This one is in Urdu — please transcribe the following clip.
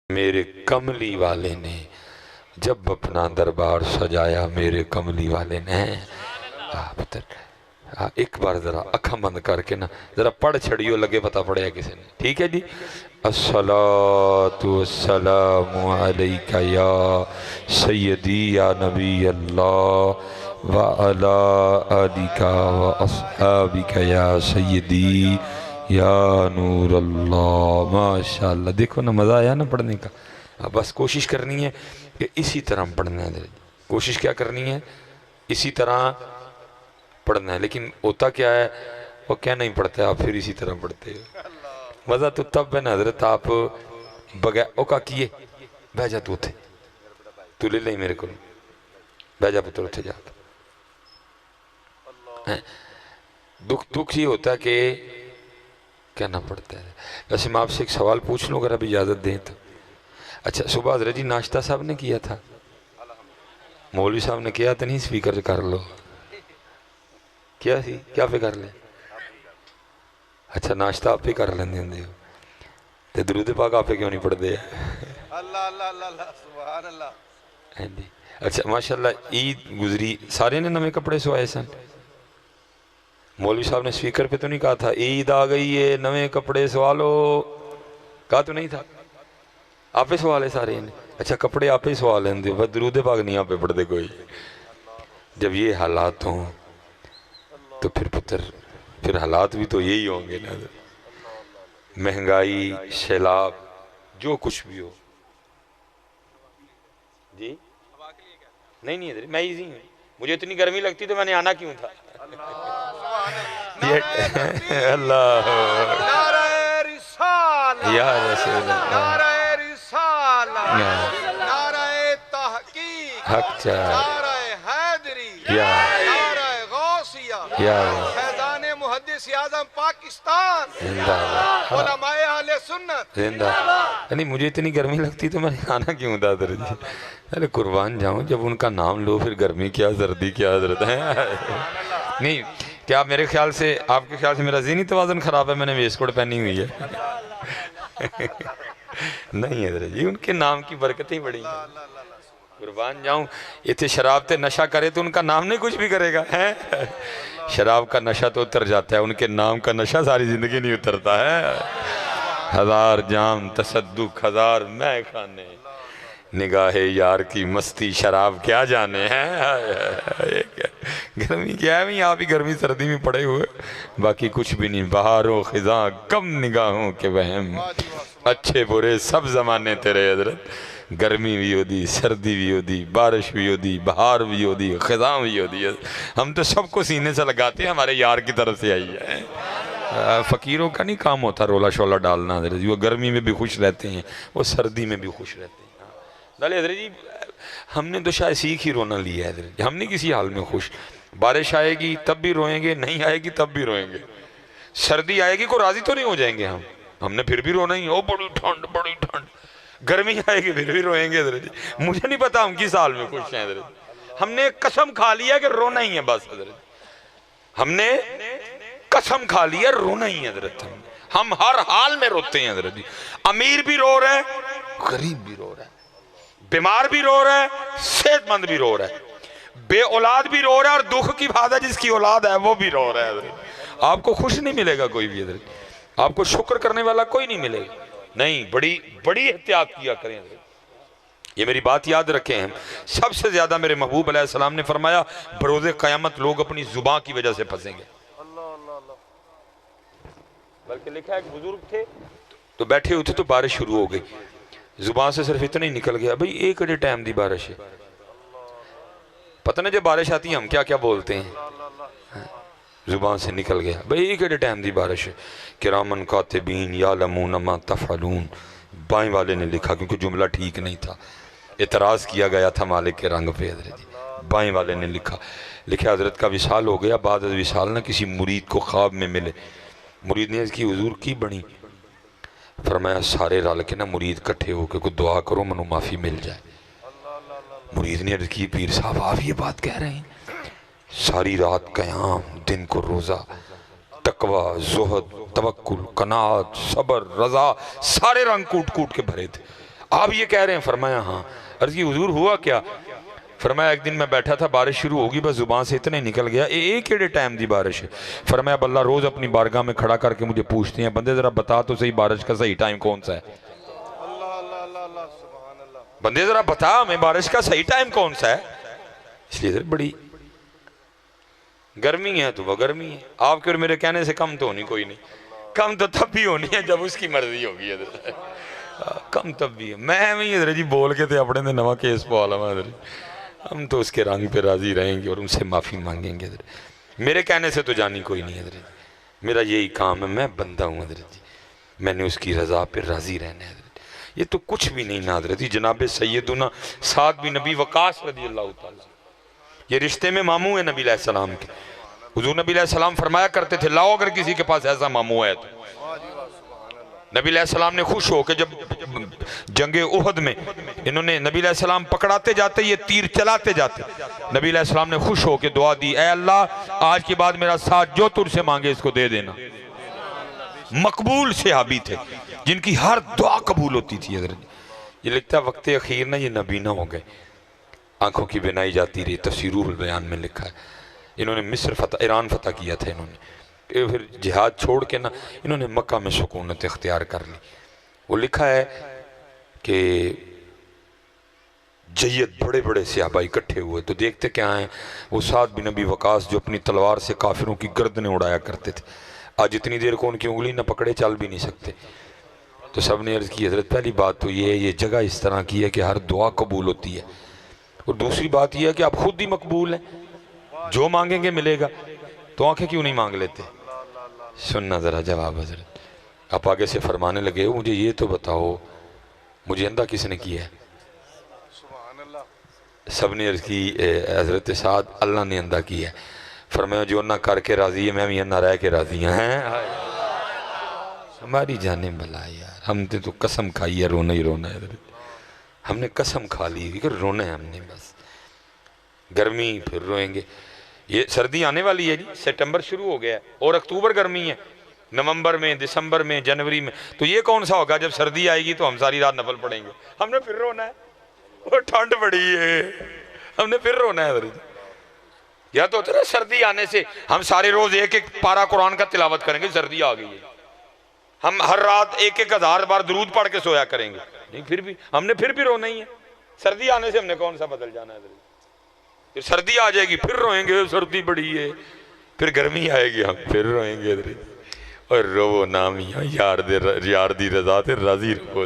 میرے کملی والے نے جب اپنا دربار سجایا، میرے کملی والے نے ایک بار ذرا اکھا بند کر کے نا ذرا پڑھ چھڑیو، لگے پتہ پڑے گا کسی نے. ٹھیک ہے جی. الصلاۃ والسلام علیک یا سیدی یا نبی اللہ وعلی آلک واصحابک یا سیدی یا نور اللہ. ماشاءاللہ. دیکھو نا مزہ آیا نا پڑھنے کا. بس کوشش کرنی ہے کہ اسی طرح پڑھنا ہے. کوشش کیا کرنی ہے؟ اسی طرح پڑھنا ہے. لیکن ہوتا کیا ہے، وہ کیا نہیں پڑھتے آپ پھر اسی طرح پڑھتے ہو. مزہ تو تب ہے نا حضرت آپ بغیر او کا کیے بہ جا تو تھے تو لے لیں میرے کو بہ جا پتر اتھے جا. دکھ یہ ہوتا ہے کہ کہنا پڑتا ہے. ویسے میں آپ سے ایک سوال پوچھ لوں اگر اب اجازت دیں تو. اچھا صبح حضرت جی ناشتہ صاحب نے کیا تھا؟ مولوی صاحب نے کیا تو نہیں؟ سپیکر کر لو کیا سی کیا پہ کر لیں. اچھا ناشتہ آپ پہ کر لیندے ہوں تو درود پاک آپ پہ کیوں نہیں پڑھ دے؟ اللہ اللہ اللہ سبحان اللہ. اچھا ماشاءاللہ عید گزری، سارے نے نوے کپڑے سوائے سن. مولوی صاحب نے سپیکر پہ تو نہیں کہا تھا عید آ گئی ہے نوے کپڑے سوالو؟ کہا تو نہیں تھا؟ آپ پہ سوال ہے سارے نے. اچھا کپڑے آپ پہ سوال لیندے بس درود پاک نہیں آپ پہ پڑھ دے کوئی. جب یہ حالات ہوں تو پھر پتر پھر حالات بھی تو یہی ہوں گے نا. مہنگائی، سیلاب، جو کچھ بھی ہو. جی نہیں حضرت میں ایزی ہوں. مجھے اتنی گرمی لگتی تو میں نے آنا کیوں تھا. اللہ نعرہ رسالہ، یا رسول اللہ، نعرہ رسالہ، نعرہ تحقیق، حق چاہ نعرہ حیدری، یا نعرہ غوثیہ، یا فیضان محدث اعظم پاکستان، زندہ باد علماء اہل سنت. زندہ. نہیں مجھے اتنی گرمی لگتی تو میں نے آنا کیوں تھا حضرت جی. ارے قربان جاؤں جب ان کا نام لو پھر گرمی کیا سردی کیا حضرت ہے. نہیں کیا میرے خیال سے آپ کے خیال سے میرا ذہنی توازن خراب ہے؟ میں نے ویسٹ کوٹ پہنی ہوئی ہے. نہیں حضرت جی ان کے نام کی برکتیں بڑی ہیں. قربان جاؤں اتنے شراب تے نشہ کرے تو ان کا نام نہیں کچھ بھی کرے گا. شراب کا نشہ تو اتر جاتا ہے، ان کے نام کا نشہ ساری زندگی نہیں اترتا ہے. ہزار جام تصدق ہزار میں کھانے، نگاہ یار کی مستی شراب کیا جانے ہیں. گرمی کیا ہے آپ ہی گرمی سردی میں پڑے ہوئے، باقی کچھ بھی نہیں. بہار و خزاں کم نگاہوں کے وہم، اچھے برے سب زمانے تیرے حضرت. گرمی بھی ہو دی، سردی بھی ہو دی، بارش بھی ہو دی، بہار بھی ہو دی، خزاں بھی ہو دی. ہم تو سب کو سینے سے لگاتے ہیں، ہمارے یار کی طرف سے آئی ہے. فقیروں کا نہیں کام ہوتا رولا شولا ڈالنا حضرت جی. وہ گرمی میں بھی خوش رہتے ہیں، وہ سردی میں بھی خوش رہتے ہیں. ڈالے حضرت جی ہم نے تو شاید سیکھ ہی رونا لیا ہے حضرت جی. ہم نہیں کسی حال میں خوش. بارش آئے گی تب بھی روئیں گے، نہیں آئے گی تب بھی روئیں گے. سردی آئے گی کو راضی تو نہیں ہو جائیں گے ہم نے پھر بھی رونا ہی. او بڑی ٹھنڈ بڑی ٹھنڈ. گرمی آئے گی پھر بھی روئیں گے حضرت جی. مجھے نہیں پتا ہم کس حال میں خوش ہیں حضرت جی. ہم نے قسم کھا لیا کہ رونا ہی ہے بس حضرت جی. ہم نے قسم کھا لیا رونا ہی ہے حضرت. ہم ہر حال میں روتے ہیں حضرت جی. امیر بھی رو رہا ہے، غریب بھی رو رہا ہے، بیمار بھی رو رہا ہے، صحت مند بھی رو رہا ہے، بے اولاد بھی رو رہا ہے، اور دکھ کی بات ہے جس کی اولاد ہے وہ بھی رو رہا ہے حضرت. آپ کو خوش نہیں ملے گا کوئی بھی حضرت. آپ کو شکر کرنے والا کوئی نہیں ملے گا. نہیں بڑی بڑی احتیاط کیا کریں حضرت. یہ میری بات یاد رکھیں ہیں. سب سے زیادہ میرے محبوب علیہ السلام نے فرمایا بروز قیامت لوگ اپنی زبان کی وجہ سے پھنسیں گے. بلکہ لکھا ہے ایک بزرگ تھے تو بیٹھے ہوئے تھے تو بارش شروع ہو گئی. زبان سے صرف اتنا ہی نکل گیا بھئی ایک اڑے ٹائم دی بارش ہے. پتہ نہیں جب بارش آتی ہے ہم کیا کیا بولتے ہیں. زبان سے نکل گیا بھئی ایک اڑے ٹائم دی بارش ہے. کرامن کاتبین یعلمون ما تفعلون. بائیں والے نے لکھا کیونکہ جملہ ٹھیک نہیں تھا، اعتراض کیا گیا تھا مالک کے رنگ پہ حضرت جی. بائیں والے نے لکھا حضرت کا وصال ہو گیا. بعد از وصال نہ کسی مرید کو خواب میں ملے. مرید نے اس کی حضور کی بنی. فرمایا سارے رل کے نا مرید کٹھے ہو کے کوئی دعا کرو منو معافی مل جائے. مرید نے عرض کی پیر صاحب آپ یہ بات کہہ رہے ہیں؟ ساری رات قیام، دن کو روزہ، تقوی، زہد، توکل، قناعت، صبر، رضا، سارے رنگ کوٹ کوٹ کے بھرے تھے. آپ یہ کہہ رہے ہیں؟ فرمایا ہاں۔ عرض کی حضور ہوا کیا؟ فرمایا ایک دن میں بیٹھا تھا، بارش شروع ہوگی، بس زبان سے اتنے نکل گیا ایک ایڈے ٹائم دی بارش ہے۔ فرمایا اب اللہ روز اپنی بارگاہ میں کھڑا کر کے مجھے پوچھتے ہیں بندے ذرا بتا تو صحیح بارش کا صحیح ٹائم کون سا ہے؟ اللہ اللہ اللہ اللہ سبحان اللہ۔ بندے ذرا بتا ہمیں بارش کا صحیح ٹائم کون سا ہے؟ اس لیے بڑی گرمی ہے تو وہ گرمی ہے، آپ کے اور میرے کہنے سے کم تو ہونی کوئی نہیں، کم تو تب بھی ہونی ہے جب اس کی مرضی ہوگی حضرت، کم تب بھی ہے۔ میں حضرت جی بول کے تھے اپنے دے نواں کیس پوالا میں حضرت، ہم تو اس کے رنگ پہ راضی رہیں گے اور ان سے معافی مانگیں گے حضرت، میرے کہنے سے تو جانی کوئی نہیں حضرت، میرا یہی کام ہے، میں بندہ ہوں حضرت جی، میں نے اس کی رضا پہ راضی رہنا ہے حضرت۔ یہ تو کچھ بھی نہیں نا حضرت جی، جناب سیدنا سعد بن نبی وقاص رضی اللہ تعالیٰ، یہ رشتے میں ماموں ہیں نبی علیہ السلام کے۔ حضور نبی علیہ السلام فرمایا کرتے تھے لاؤ اگر کسی کے پاس ایسا ماموں ہے تو۔ نبی علیہ السلام نے خوش ہو کہ جب جنگ احد میں انہوں نے نبی علیہ السلام پکڑاتے جاتے یہ تیر چلاتے جاتے، نبی علیہ السلام نے خوش ہو کے دعا دی اے اللہ آج کے بعد میرا ساتھ جو تجھ سے مانگے اس کو دے دینا۔ مقبول صحابی تھے جن کی ہر دعا قبول ہوتی تھی حضرت۔ یہ لکھتا ہے وقت اخیر نہ یہ نبینا ہو گئے، آنکھوں کی بنائی جاتی رہی، تفسیر روح البیان میں لکھا ہے۔ انہوں نے مصر فتح، ایران فتح کیا تھا انہوں نے، پھر جہاد چھوڑ کے نا انہوں نے مکہ میں سکونت اختیار کر لی۔ وہ لکھا ہے کہ جید بڑے بڑے صحابہ اکٹھے ہوئے تو دیکھتے کیا ہیں، وہ سعد بن نبی وقاص جو اپنی تلوار سے کافروں کی گردنیں اڑایا کرتے تھے، آج اتنی دیر کو ان کی انگلی نہ پکڑے چل بھی نہیں سکتے۔ تو سب نے عرض کی حضرت پہلی بات تو یہ ہے یہ جگہ اس طرح کی ہے کہ ہر دعا قبول ہوتی ہے، اور دوسری بات یہ ہے کہ آپ خود ہی مقبول ہیں، جو مانگیں گے ملے گا، تو آنکھیں کیوں نہیں مانگ لیتے؟ سننا ذرا جواب حضرت۔ آپ آگے سے فرمانے لگے مجھے یہ تو بتاؤ مجھے اندھا کس نے کیا ہے؟ سبحان اللہ۔ سب نے عرض کی حضرت سعد اللہ نے اندھا کیا ہے۔ فرمایا جو نہ کر کے راضی ہے میں بھی نہ رہ کے راضی ہیں۔ ہماری جانیں بلا یار، ہم نے تو قسم کھائی ہے رونا ہی رونا ہے حضرت، ہم نے قسم کھا لی کہ رونا ہے ہم نے، بس گرمی پھر روئیں گے۔ یہ سردی آنے والی ہے جی، سپٹمبر شروع ہو گیا ہے اور اکتوبر گرمی ہے، نومبر میں دسمبر میں جنوری میں، تو یہ کون سا ہوگا جب سردی آئے گی تو ہم ساری رات نفل پڑھیں گے، ہم نے پھر رونا ہے، وہ ٹھنڈ پڑی ہے ہم نے پھر رونا ہے حضرت۔ یا تو ہوتا ہے نا سردی آنے سے ہم سارے روز ایک ایک پارہ قرآن کا تلاوت کریں گے، سردی آ گئی ہے، ہم ہر رات 1000 بار درود پڑھ کے سویا کریں گے، نہیں پھر بھی ہم نے پھر بھی رونا ہی ہے۔ سردی آنے سے ہم نے کون سا بدل جانا ہے حضرت؟ پھر سردی آ جائے گی پھر روئیں گے سردی بڑی ہے، پھر گرمی آئے گی ہم پھر روئیں گے حضرت۔ اور رو نامیاں یار دی رضا تے راضی رہو۔